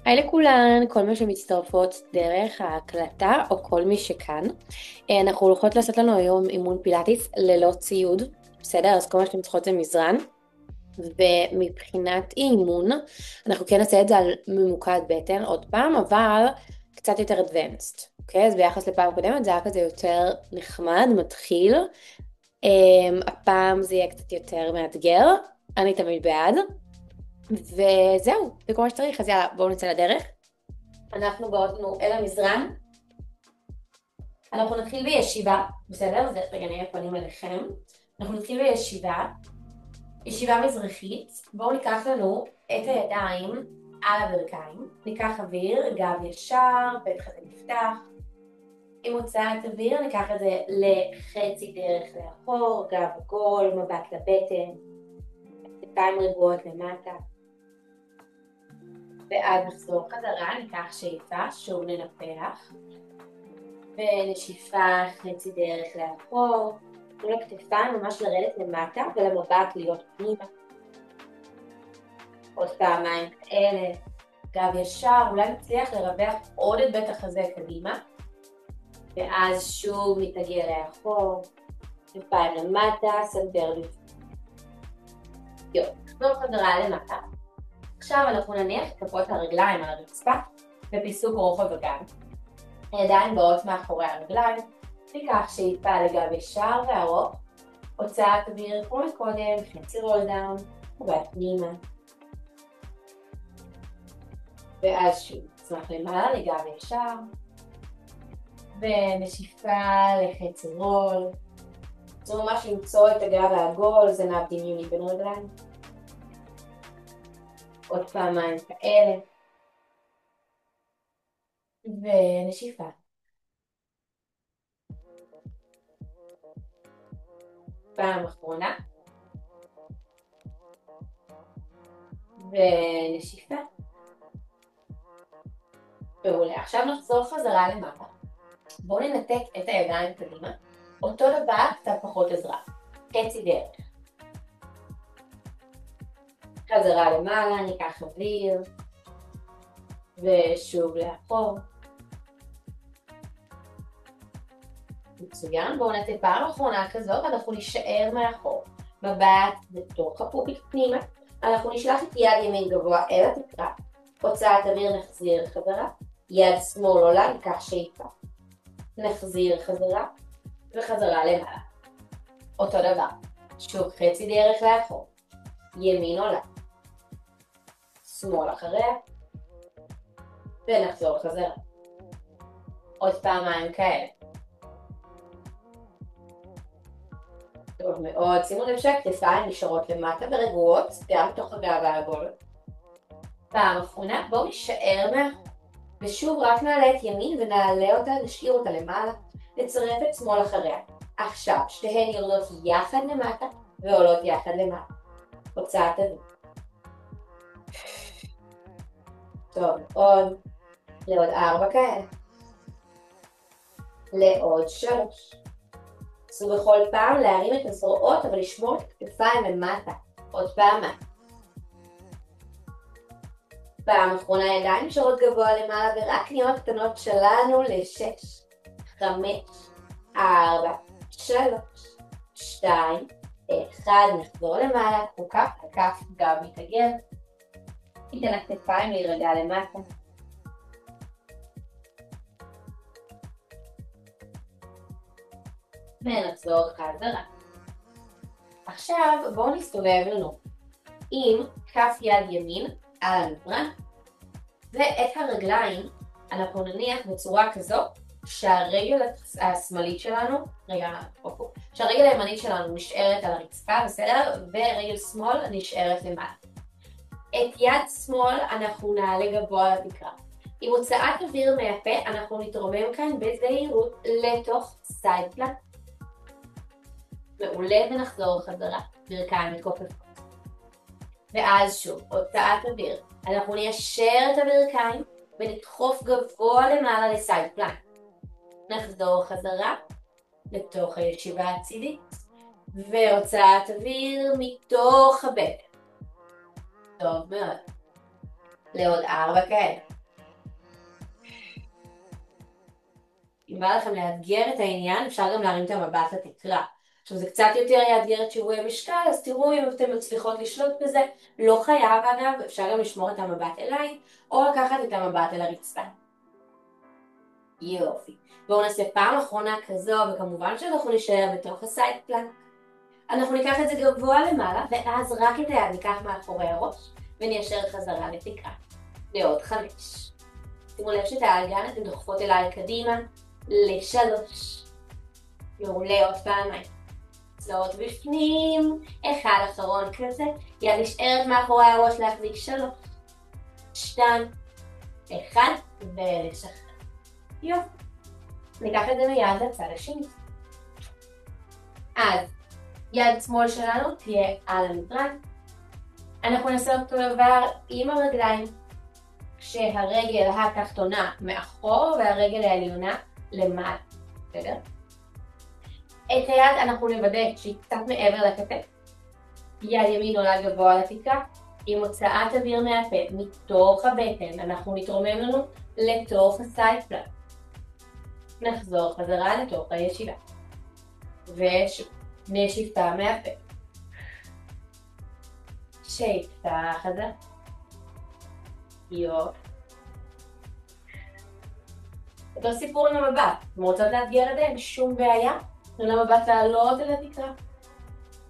היי לכולן, כל מי שמצטרפות דרך ההקלטה או כל מי שכאן. אנחנו הולכות לעשות לנו היום אימון פילאטיס ללא ציוד, בסדר? אז כל מה שאתם צריכות זה מזרן. ומבחינת אימון, אנחנו כן נעשה את זה על ממוקד בטן עוד פעם, אבל קצת יותר advanced, אוקיי? אז ביחס לפעם קודמת זה היה כזה יותר נחמד, מתחיל. הפעם זה יהיה קצת יותר מאתגר, אני תמיד בעד. וזהו, זה כל מה שצריך, אז יאללה, בואו נצא לדרך. אנחנו באות לנו אל המזרן. אנחנו נתחיל בישיבה, בסדר? זה רגע נהיה פנים אליכם. אנחנו נתחיל בישיבה, ישיבה מזרחית. בואו ניקח לנו את הידיים על הברכיים. ניקח אוויר, גב ישר, פתח הזה נפתח. עם הוצאת אוויר ניקח את זה לחצי דרך לאחור, גב עגול, מבט לבטן. כתפיים רגועות למטה. ואז נחזור חזרה, ניקח שאיפה, שוב ננפח. ונשיפה חצי דרך לאחור. תנו לכתפיים ממש לרדת למטה ולמבט להיות פנימה. עוד פעמיים כאלה. גב ישר, אולי נצליח לרווח עוד את בית החזה קדימה. ואז שוב נתגיע לאחור. כתפיים למטה, סנטר לפני. יופי, נחזור חזרה למטה. עכשיו אנחנו נניח את כפות הרגליים על הרצפה בפיסוק רוחב הגב. הידיים באות מאחורי הרגליים, ניקח שאיפה לגב ישר וארוך, הוצאת אוויר כמו מקודם, חצי רול דאון, מבט פנימה. ואז שוב, נצמח למעלה לגב ישר, ונשיפה לחצי רול. זה ממש למצוא את הגב העגול, זה נע דמיוני בין רגליים. עוד פעמיים כאלה. ונשיפה. פעם אחרונה. ונשיפה. מעולה. עכשיו נחזור חזרה למטה. בואו ננתק את הידיים קדימה. אותו דבר, קצת פחות עזרה. חצי דרך. חזרה למעלה, ניקח אוויר. ושוב לאחור. מצוין, בואו נעשה פעם אחרונה כזאת, אנחנו נשאר מאחור. מבט בתוך הפופיק פנימה. אנחנו נשלח את יד ימין גבוה אל התקרה. הוצאת אוויר נחזיר חזרה. יד שמאל עולה, ניקח שאיפה. נחזיר חזרה. וחזרה למעלה. אותו דבר. שוב חצי דרך לאחור. ימין עולה. שמאל אחריה. ונחזור חזרה. עוד פעמיים כאלה. טוב מאוד, שימו לב שהכתפיים נשארות למטה ורגועות, גם תוך הגב העגול. פעם אחרונה, בואו נשאר מאחור. ושוב רק נעלה את ימין ונעלה אותה, נשאיר אותה למעלה, נצרף את שמאל אחריה. עכשיו, שתיהן יורדות יחד למטה ועולות יחד למעלה. הוצאת אוויר. טוב, עוד. לעוד 4 כאלה. לעוד 3. עשו בכל פעם להרים את הזרועות, אבל לשמור את הכתפיים למטה. עוד פעם. פעם אחרונה ידיים נשארות גבוה למעלה, ורק נהיות קטנות שלנו ל6, 5, 4, 3, 2, 1. נחזור למעלה, כף לכף, גב מתעגל. ניתן הכתפיים להירגע למטה. ונחזור חזרה. עכשיו בואו נסתובב לנו עם כף יד ימין על המזרן, ואת הרגליים אנחנו נניח בצורה כזו שהרגל השמאלית שלנו, שהרגל הימנית שלנו נשארת על הרצפה, בסדר? ורגל שמאל נשארת למעלה. את יד שמאל אנחנו נעלה גבוה לתקרה. עם הוצאת אוויר מהפה אנחנו נתרומם כאן בזהירות לתוך סייד פלנק. מעולה, ונחזור חזרה, ברכיים מתכופפות. ואז שוב, הוצאת אוויר. אנחנו ניישר את הברכיים ונדחוף גבוה למעלה לסייד פלנק. נחזור חזרה לתוך הישיבה הצידית, והוצאת אוויר מתוך הבטן. טוב מאוד. לעוד 4 כאלה. אם בא לכם לאתגר את העניין, אפשר גם להרים את המבט לתקרה. עכשיו זה קצת יותר יאתגר את שיווי המשקל, אז תראו אם אתם מצליחות לשלוט בזה. לא חייב אגב, אפשר גם לשמור את המבט אליי, או לקחת את המבט אל הרצפה. יופי. בואו נעשה פעם אחרונה כזו, וכמובן שאנחנו נשאר בתוך הסייד פלנק. אנחנו ניקח את זה גבוה למעלה, ואז רק את היד ניקח מאחורי הראש, וניישר חזרה לתקרה. לעוד 5. שימו לב שאת האגן אתן דוחפות אליי קדימה, ל3. מעולה, עוד פעמיים. צלעות בפנים, אחד אחרון כזה, יד נשארת מאחורי הראש להחזיק 3, 2, 1, ולשחרר. יופי. ניקח את זה מיד לצד השני. אז יד שמאל שלנו תהיה על המזרן. אנחנו נעשה אותו דבר עם הרגליים, כשהרגל התחתונה מאחור והרגל העליונה למעלה. בסדר? את היד אנחנו נוודא שהיא קצת מעבר לכתף. יד ימין עולה גבוה לתקרה. עם הוצאת אוויר מהפה מתוך הבטן, אנחנו נתרומם לנו לתוך הסייד פלנק. נחזור חזרה לתוך הישיבה. ונשיפה מהפה. שאיפה חזרה. יופי. אותו סיפור עם המבט. אתם רוצות לאתגר את זה? אין שום בעיה. תנו למבט לעלות אל התקרה.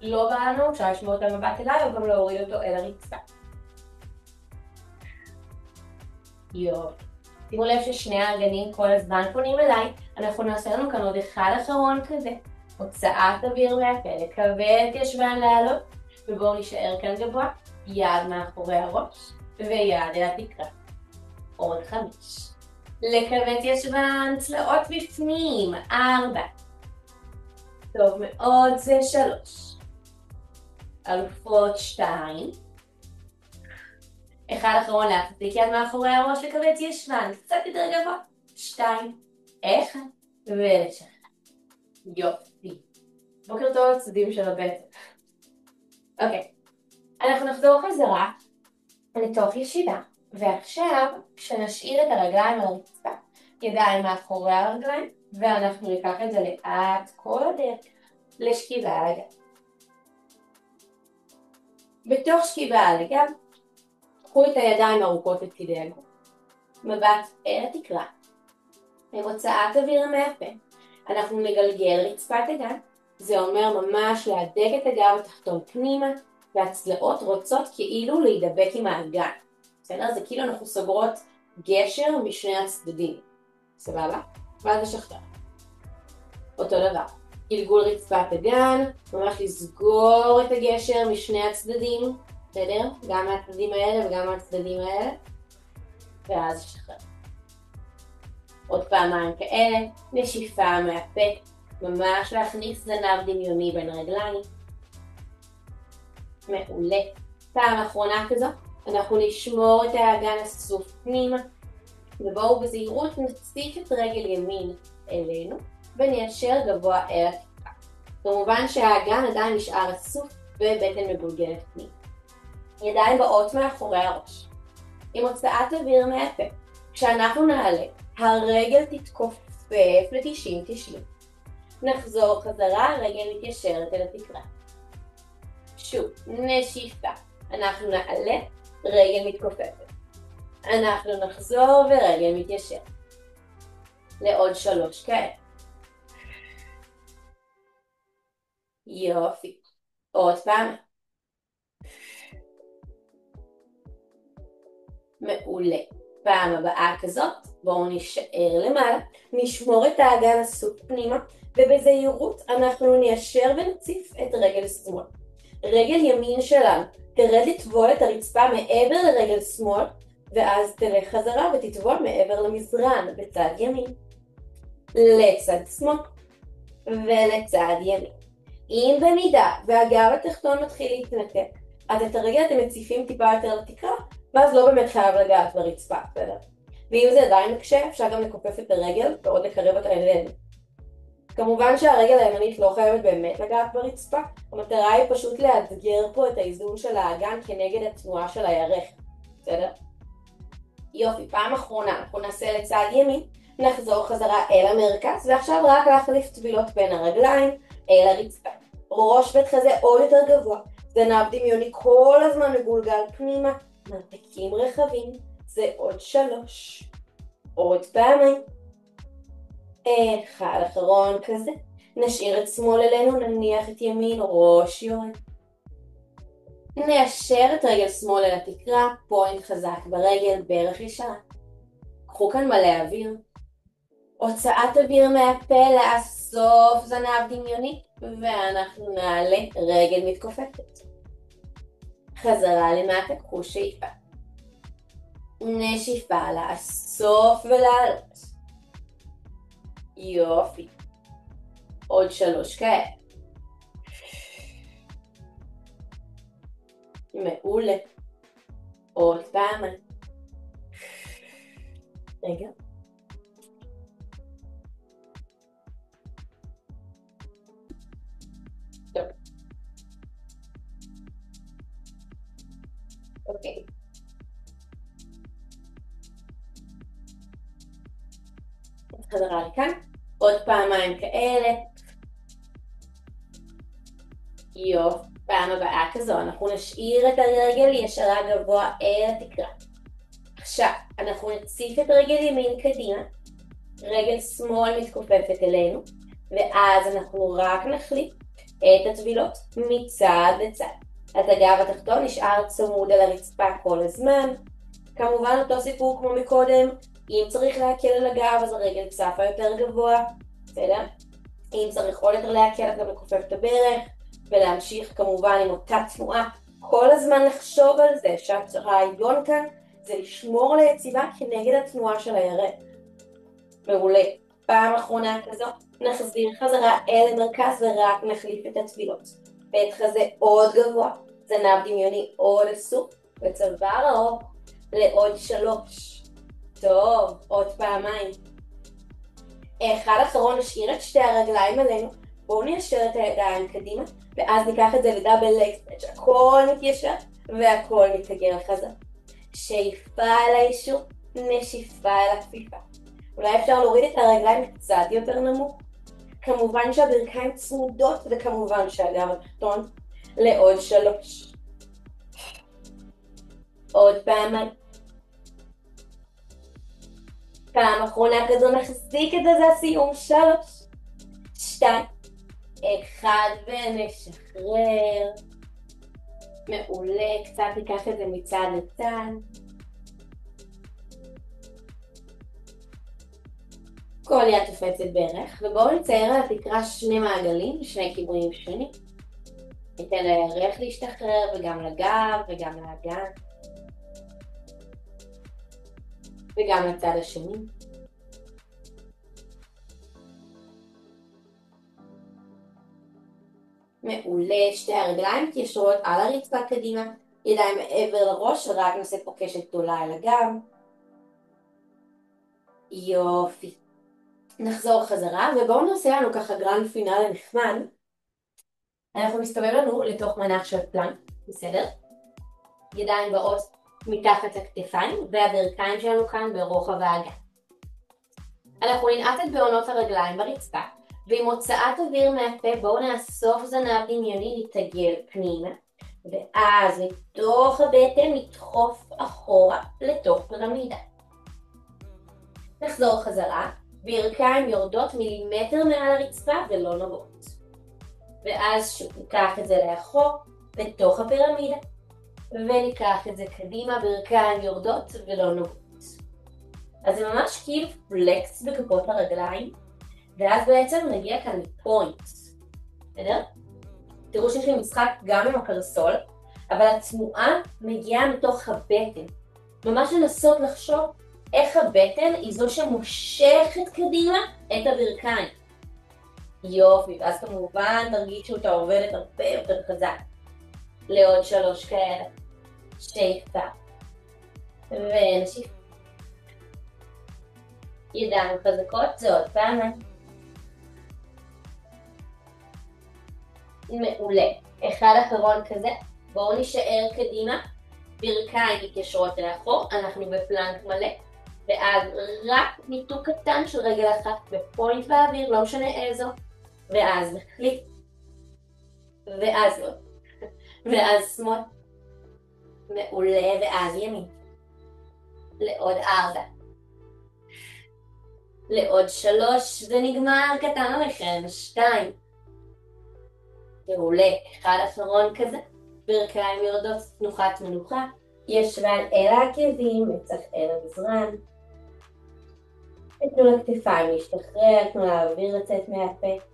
לא באנו, אפשר לשמור את המבט אליי, או גם להוריד אותו אל הרצפה. יופי. שימו לב ששני האגנים כל הזמן פונים אליי. אנחנו נעשה לנו כאן עוד אחד אחרון כזה. הוצאת אוויר מהפה, לקבל את ישבן לעלות, ובואו נשאר כאן גבוה. יד מאחורי הראש, ויד אל התקרה. עוד 5. לקבל את ישבן, צלעות בפנים. 4. טוב מאוד, זה 3. אלופות 2. אחד אחרון להחזיק יד מאחורי הראש, לקבל את ישבן, קצת יותר גבוה. 2. 1. ולשחרר. יופי. בוקר טוב לצדדים של הבטן. אוקיי. אנחנו נחזור חזרה לתוך ישיבה. ועכשיו, כשנשאיר את הרגליים על הרצפה, ידיים מאחורי הרגליים, ואנחנו ניקח את זה לאט כל הדרך לשכיבה על הגב. בתוך שכיבה על הגב, קחו את הידיים ארוכות לצידי הגוף. מבט אל התקרה. עם הוצאת אוויר מהפה. אנחנו נגלגל רצפת הגב. זה אומר ממש להדק את הגב התחתון פנימה, והצלעות רוצות כאילו להידבק עם האגן. בסדר? זה כאילו אנחנו סוגרות גשר משני הצדדים. סבבה? ואז נשחרר. אותו דבר. גלגול רצפת הגן, ממש לסגור את הגשר משני הצדדים. בסדר? גם מהצדדים האלה וגם מהצדדים האלה. ואז נשחרר. עוד פעמיים כאלה, נשיפה מהפה. ממש להכניס זנב דמיוני בין רגליים. מעולה. פעם אחרונה כזו, אנחנו נשמור את האגן הסוף פנימה, ובואו בזהירות נציף את רגל ימין אלינו, וניישר גבוה אל התקרה. כמובן שהאגן עדיין נשאר הסוף ובטן מגולגלת פנימה. ידיים באות מאחורי הראש. עם הוצאת אוויר מהפה. כשאנחנו נעלה, הרגל תתכופף ל-90-90. נחזור חזרה, הרגל מתיישרת אל התקרה. שוב, נשיפה. אנחנו נעלה, רגל מתכופפת. אנחנו נחזור ורגל מתיישר. לעוד 3 כאלה. יופי. עוד פעם. מעולה. פעם הבאה כזאת, בואו נשאר למעלה, נשמור את האגן הסוף פנימה, ובזהירות אנחנו ניישר ונציף את רגל שמאל. רגל ימין שלנו תרד לטבול את הרצפה מעבר לרגל שמאל, ואז תלך חזרה ותטבול מעבר למזרן בצד ימין. לצד שמאל ולצד ימין. אם במידה והגב התחתון מתחיל להתנתק, אז את הרגל אתם מציפים טיפה יותר לתקרה, ואז לא באמת חייב לגעת ברצפה, בסדר? ואם זה עדיין מקשה, אפשר גם לקופף את הרגל ועוד לקרב אותה אלינו. כמובן שהרגל הימנית לא חייבת באמת לגעת ברצפה, המטרה היא פשוט לאתגר פה את האיזון של האגן כנגד התנועה של הירך, בסדר? יופי, פעם אחרונה אנחנו נעשה לצד ימין, נחזור חזרה אל המרכז, ועכשיו רק להחליף טבילות בין הרגליים אל הרצפה. ראש בית חזה עוד יותר גבוה, זנב דמיוני כל הזמן מגולגל פנימה, מרפקים רחבים, זה עוד 3. עוד פעמיים. אחד אחרון כזה. נשאיר את שמאל אלינו, נניח את ימין, ראש יורד. ניישר את רגל שמאל אל התקרה, פוינט חזק ברגל, ברך ישרה. קחו כאן מלא אוויר. הוצאת אוויר מהפה, לאסוף זנב דמיוני, ואנחנו נעלה רגל מתכופפת. חזרה למטה, קחו שאיפה. נשיפה, לאסוף ולעלות. יופי. עוד 3 כאלה. מעולה. עוד פעם. רגע. טוב. אוקיי. חזרה לכאן. עוד פעמיים כאלה. יופי. פעם הבאה כזו, אנחנו נשאיר את הרגל ישרה גבוה אל התקרה. עכשיו, אנחנו נציף את רגל ימין קדימה, רגל שמאל מתכופפת אלינו, ואז אנחנו רק נחליף את הטבילות מצד לצד. אז הגב התחתון נשאר צמוד על הרצפה כל הזמן. כמובן אותו סיפור כמו מקודם, אם צריך להקל על הגב אז הרגל צפה יותר גבוה, בסדר? אם צריך עוד יותר להקל אז גם לכופף את הברך, ולהמשיך כמובן עם אותה תנועה, כל הזמן לחשוב על זה שהרעיון כאן זה לשמור על היציבה כנגד התנועה של הירך. מעולה. פעם אחרונה כזו, נחזיר חזרה אל המרכז ורק נחליף את הטבילות. בית חזה עוד גבוה, זנב דמיוני עוד אסוף, וצוואר האור לעוד 3. טוב, עוד פעמיים. אחד אחרון, נשאיר את שתי הרגליים עלינו, בואו ניישר את הידיים קדימה, ואז ניקח את זה לדאבל לג סטרץ', הכל מתיישר והכל מתגר חזרה. שאיפה אל האישור, נשיפה אל הכפיפה. אולי אפשר להוריד את הרגליים קצת יותר נמוך. כמובן שהברכיים צמודות, וכמובן שהגב התחתון לעוד 3. עוד פעמיים. פעם אחרונה כזו נחזיק את זה, הסיום. 3, 2, 1 ונשחרר. מעולה, קצת ניקח את זה מצד לצד. כל יד תופצת ברך, ובואו נצייר על התקרה 2 מעגלים, 2 כיוונים שונים. ניתן לירך להשתחרר וגם לגב וגם לאגן. וגם לצד השני. מעולה, שתי הרגליים מתיישרות על הרצפה קדימה, ידיים מעבר לראש, ורק נעשה פה קשת גדולה על הגב. יופי. נחזור חזרה, ובואו נעשה לנו ככה גרנד פינאלי נחמד. אנחנו מסתובב לנו לתוך מנח של פלנק, בסדר? ידיים באות מתחת לכתפיים, והברכיים שלנו כאן ברוחב האגן. אנחנו ננעט את בעונות הרגליים ברצפה, ועם הוצאת אוויר מהפה בואו נאסוף זנב דמיוני להתגל פנימה, ואז מתוך הבטן נדחוף אחורה לתוך פירמידה. נחזור חזרה, ברכיים יורדות מילימטר מעל הרצפה ולא נוגעות. ואז שוב ניקח את זה לאחור לתוך הפירמידה, וניקח את זה קדימה, ברכיים יורדות ולא נוגעות. אז זה ממש כאילו פלקס בכפות הרגליים, ואז בעצם נגיע כאן לפוינטס, בסדר? תראו שיש לי משחק גם עם הקרסול, אבל התנועה מגיעה מתוך הבטן. ממש לנסות לחשוב איך הבטן היא זו שמושכת קדימה את הברכיים. יופי, ואז כמובן תרגישו אותה עובדת הרבה יותר חזק. לעוד 3 כאלה. שאיפה. ונשיפה. ידיים חזקות, זה עוד פעם. מעולה. אחד אחרון כזה. בואו נשאר קדימה. ברכיים מתיישרות לאחור, אנחנו בפלנק מלא. ואז רק ניתוק קטן של רגל אחת בפוינט באוויר, לא משנה איזו, ואז נחליט, ואז לא, ואז שמאל, מעולה, ואז ימין, לעוד 4, לעוד 3, זה נגמר, קטן עליכם, 2, מעולה, 1 אחרון כזה, ברכיים יורדות, תנוחת מנוחה, ישבן אל העקבים, מצח אל המזרן, תנו לכתפיים להשתחרר, תנו לאוויר לצאת מהפה.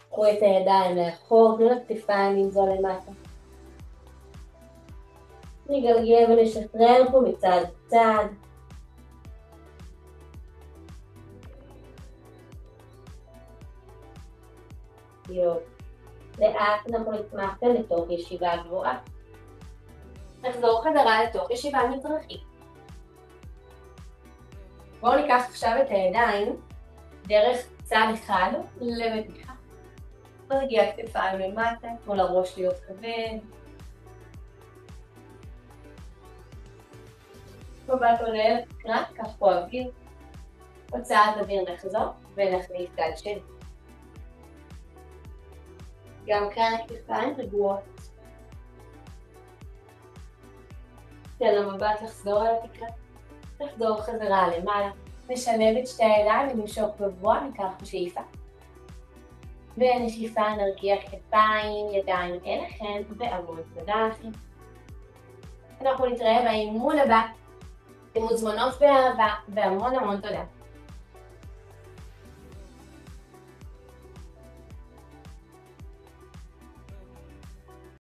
קחו את הידיים לאחור, תנו לכתפיים לנזול למטה. נגלגל ונשחרר פה מצד צד. יופי. לאט אנחנו נצמח כאן לתוך ישיבה גבוהה. נחזור חזרה לתוך ישיבה מזרחית. בואו ניקח עכשיו את הידיים דרך צד אחד למתיחה. נרגיע כתפיים למטה, תנו לראש להיות כבד. מבט עולה לקראת, קח פה אוויר. הוצאת אוויר נחזור ונחליף צד שני. גם כאן הכתפיים רגועות. תן למבט לחזור על התקרה. נחזור חזרה למעלה. נשלב את שתי הידיים ונמשוך גבוה, ניקח בשאיפה. ונשיפה נרגיע כתפיים, ידיים אליכם ועמוד בדרכים. אנחנו נתראה באימון הבא. עם מוזמנות באהבה והמון המון תודה.